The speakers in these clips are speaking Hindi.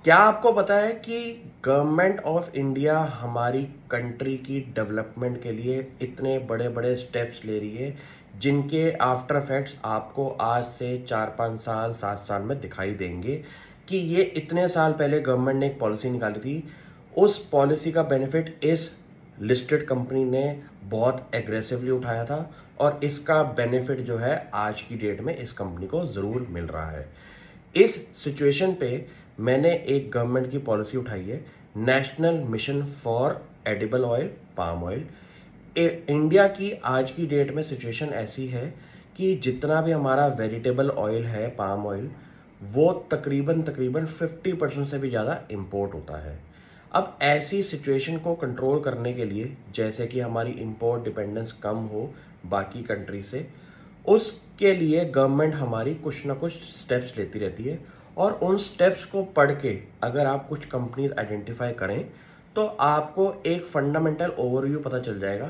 क्या आपको पता है कि गवर्नमेंट ऑफ इंडिया हमारी कंट्री की डेवलपमेंट के लिए इतने बड़े बड़े स्टेप्स ले रही है जिनके आफ्टर इफेक्ट्स आपको आज से 4-5 साल 7 साल में दिखाई देंगे कि ये इतने साल पहले गवर्नमेंट ने एक पॉलिसी निकाली थी। उस पॉलिसी का बेनिफिट इस लिस्टेड कंपनी ने बहुत एग्रेसिवली उठाया था और इसका बेनिफिट जो है आज की डेट में इस कंपनी को ज़रूर मिल रहा है। इस सिचुएशन पे मैंने एक गवर्नमेंट की पॉलिसी उठाई है, national mission for edible oil palm oil. India की आज की डेट में सिचुएशन ऐसी है कि जितना भी हमारा वेजिटेबल ऑयल है पाम ऑयल, वो तकरीबन तकरीबन 50% से भी ज़्यादा इंपोर्ट होता है। अब ऐसी सिचुएशन को कंट्रोल करने के लिए, जैसे कि हमारी इंपोर्ट डिपेंडेंस कम हो बाकी कंट्री से, उसके लिए गवर्नमेंट हमारी कुछ ना कुछ स्टेप्स लेती रहती है। और उन स्टेप्स को पढ़ के अगर आप कुछ कंपनीज आइडेंटिफाई करें तो आपको एक फंडामेंटल ओवरव्यू पता चल जाएगा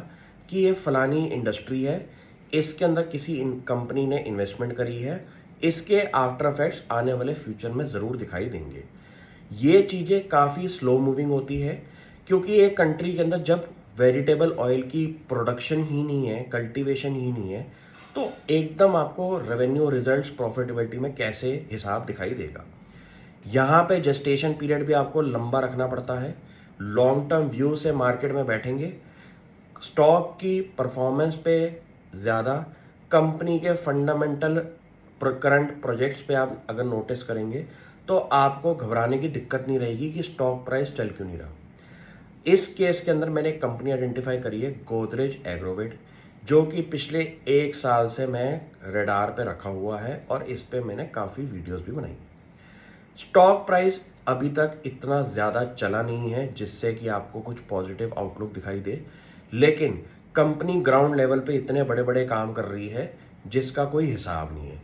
कि ये फलानी इंडस्ट्री है, इसके अंदर किसी कंपनी ने इन्वेस्टमेंट करी है, इसके आफ्टर इफेक्ट्स आने वाले फ्यूचर में ज़रूर दिखाई देंगे। ये चीज़ें काफ़ी स्लो मूविंग होती है क्योंकि एक कंट्री के अंदर जब वेजिटेबल ऑयल की प्रोडक्शन ही नहीं है, कल्टीवेशन ही नहीं है, तो एकदम आपको रेवेन्यू रिजल्ट्स प्रॉफिटेबिलिटी में कैसे हिसाब दिखाई देगा। यहाँ पे जेस्टेशन पीरियड भी आपको लंबा रखना पड़ता है। लॉन्ग टर्म व्यू से मार्केट में बैठेंगे, स्टॉक की परफॉर्मेंस पे ज़्यादा, कंपनी के फंडामेंटल करंट प्रोजेक्ट्स पे आप अगर नोटिस करेंगे तो आपको घबराने की दिक्कत नहीं रहेगी कि स्टॉक प्राइस चल क्यों नहीं रहा। इस केस के अंदर मैंने एक कंपनी आइडेंटिफाई करी है, गोदरेज एग्रोवेट, जो कि पिछले 1 साल से मैं रेडार पे रखा हुआ है और इस पे मैंने काफ़ी वीडियोस भी बनाई। स्टॉक प्राइस अभी तक इतना ज़्यादा चला नहीं है जिससे कि आपको कुछ पॉजिटिव आउटलुक दिखाई दे, लेकिन कंपनी ग्राउंड लेवल पे इतने बड़े बड़े काम कर रही है जिसका कोई हिसाब नहीं है।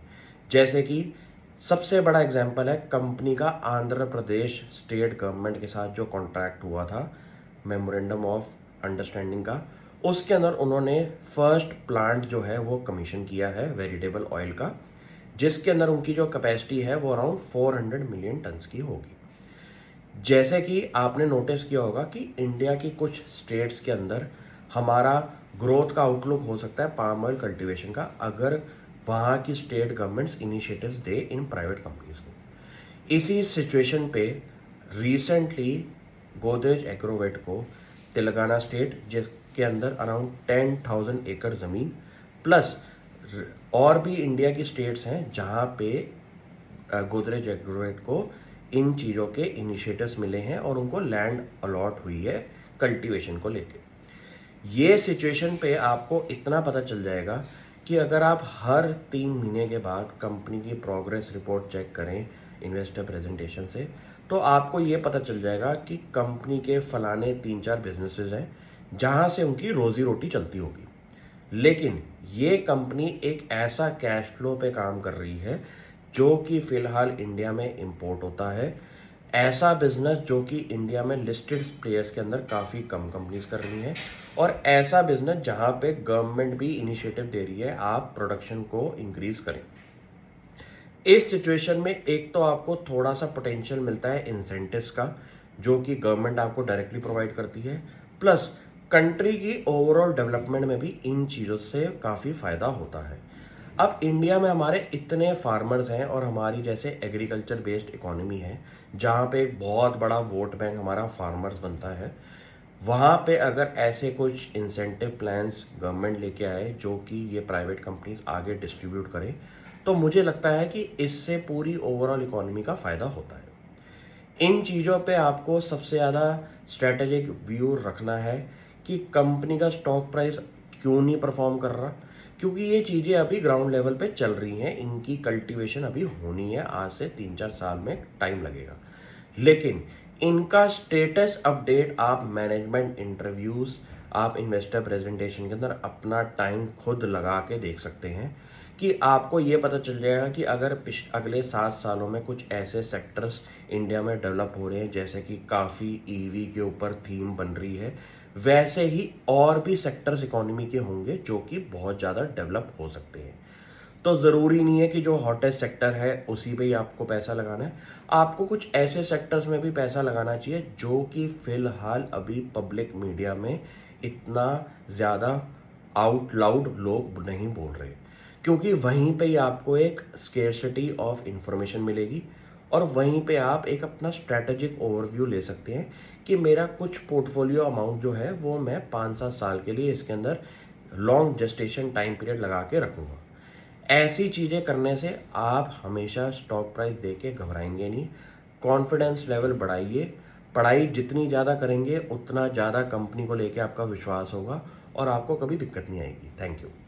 जैसे कि सबसे बड़ा एग्जांपल है कंपनी का आंध्र प्रदेश स्टेट गवर्नमेंट के साथ जो कॉन्ट्रैक्ट हुआ था, मेमोरेंडम ऑफ अंडरस्टैंडिंग का, उसके अंदर उन्होंने फर्स्ट प्लांट जो है वो कमीशन किया है वेजिटेबल ऑयल का, जिसके अंदर उनकी जो कैपेसिटी है वो अराउंड 400 मिलियन टन्स की होगी। जैसे कि आपने नोटिस किया होगा कि इंडिया की कुछ स्टेट्स के अंदर हमारा ग्रोथ का आउटलुक हो सकता है पाम ऑयल कल्टीवेशन का, अगर वहाँ की state governments initiatives they in private companies को। इसी सिचुएशन पे रिसेंटली गोदरेज एग्रोवेट को तेलंगाना स्टेट, जिसके अंदर अराउंड 10,000 एकड़ ज़मीन प्लस और भी इंडिया की स्टेट्स हैं जहाँ पे गोदरेज एग्रोवेट को इन चीज़ों के इनिशिएटिव्स मिले हैं और उनको लैंड अलॉट हुई है कल्टीवेशन को लेके। ये सिचुएशन पे आपको इतना पता चल जाएगा कि अगर आप हर 3 महीने के बाद कंपनी की प्रोग्रेस रिपोर्ट चेक करें इन्वेस्टर प्रेजेंटेशन से, तो आपको ये पता चल जाएगा कि कंपनी के फलाने 3-4 बिजनेसेस हैं जहाँ से उनकी रोजी रोटी चलती होगी। लेकिन ये कंपनी एक ऐसा कैश फ्लो पे काम कर रही है जो कि फ़िलहाल इंडिया में इंपोर्ट होता है, ऐसा बिजनेस जो कि इंडिया में लिस्टेड प्लेयर्स के अंदर काफ़ी कम कंपनीज कर रही हैं, और ऐसा बिजनेस जहां पे गवर्नमेंट भी इनिशिएटिव दे रही है आप प्रोडक्शन को इंक्रीज करें। इस सिचुएशन में एक तो आपको थोड़ा सा पोटेंशियल मिलता है इंसेंटिव्स का, जो कि गवर्नमेंट आपको डायरेक्टली प्रोवाइड करती है, प्लस कंट्री की ओवरऑल डेवलपमेंट में भी इन चीज़ों से काफ़ी फ़ायदा होता है। अब इंडिया में हमारे इतने फार्मर्स हैं और हमारी जैसे एग्रीकल्चर बेस्ड इकोनॉमी है जहाँ पे एक बहुत बड़ा वोट बैंक हमारा फार्मर्स बनता है, वहाँ पे अगर ऐसे कुछ इंसेंटिव प्लान्स गवर्नमेंट लेके आए जो कि ये प्राइवेट कंपनीज आगे डिस्ट्रीब्यूट करें, तो मुझे लगता है कि इससे पूरी ओवरऑल इकोनॉमी का फ़ायदा होता है। इन चीज़ों पे आपको सबसे ज़्यादा स्ट्रेटेजिक व्यू रखना है कि कंपनी का स्टॉक प्राइस क्यों नहीं परफॉर्म कर रहा, क्योंकि ये चीज़ें अभी ग्राउंड लेवल पे चल रही हैं, इनकी कल्टीवेशन अभी होनी है, आज से 3-4 साल में टाइम लगेगा। लेकिन इनका स्टेटस अपडेट आप मैनेजमेंट इंटरव्यूज़, आप इन्वेस्टर प्रेजेंटेशन के अंदर अपना टाइम खुद लगा के देख सकते हैं कि आपको ये पता चल जाएगा कि अगर अगले 7 सालों में कुछ ऐसे सेक्टर्स इंडिया में डेवलप हो रहे हैं जैसे कि काफ़ी ईवी के ऊपर थीम बन रही है, वैसे ही और भी सेक्टर्स इकोनॉमी के होंगे जो कि बहुत ज़्यादा डेवलप हो सकते हैं। तो ज़रूरी नहीं है कि जो हॉटेस्ट सेक्टर है उसी पे ही आपको पैसा लगाना है। आपको कुछ ऐसे सेक्टर्स में भी पैसा लगाना चाहिए जो कि फ़िलहाल अभी पब्लिक मीडिया में इतना ज़्यादा आउट लाउड लोग नहीं बोल रहे, क्योंकि वहीं पे ही आपको एक स्केर्सिटी ऑफ इंफॉर्मेशन मिलेगी और वहीं पे आप एक अपना स्ट्रैटेजिक ओवरव्यू ले सकते हैं कि मेरा कुछ पोर्टफोलियो अमाउंट जो है वो मैं 5-7 साल के लिए इसके अंदर लॉन्ग जेस्टेशन टाइम पीरियड लगा के रखूँगा। ऐसी चीज़ें करने से आप हमेशा स्टॉक प्राइस देख के घबराएंगे नहीं। कॉन्फिडेंस लेवल बढ़ाइए। पढ़ाई जितनी ज़्यादा करेंगे उतना ज़्यादा कंपनी को लेके आपका विश्वास होगा और आपको कभी दिक्कत नहीं आएगी। Thank you.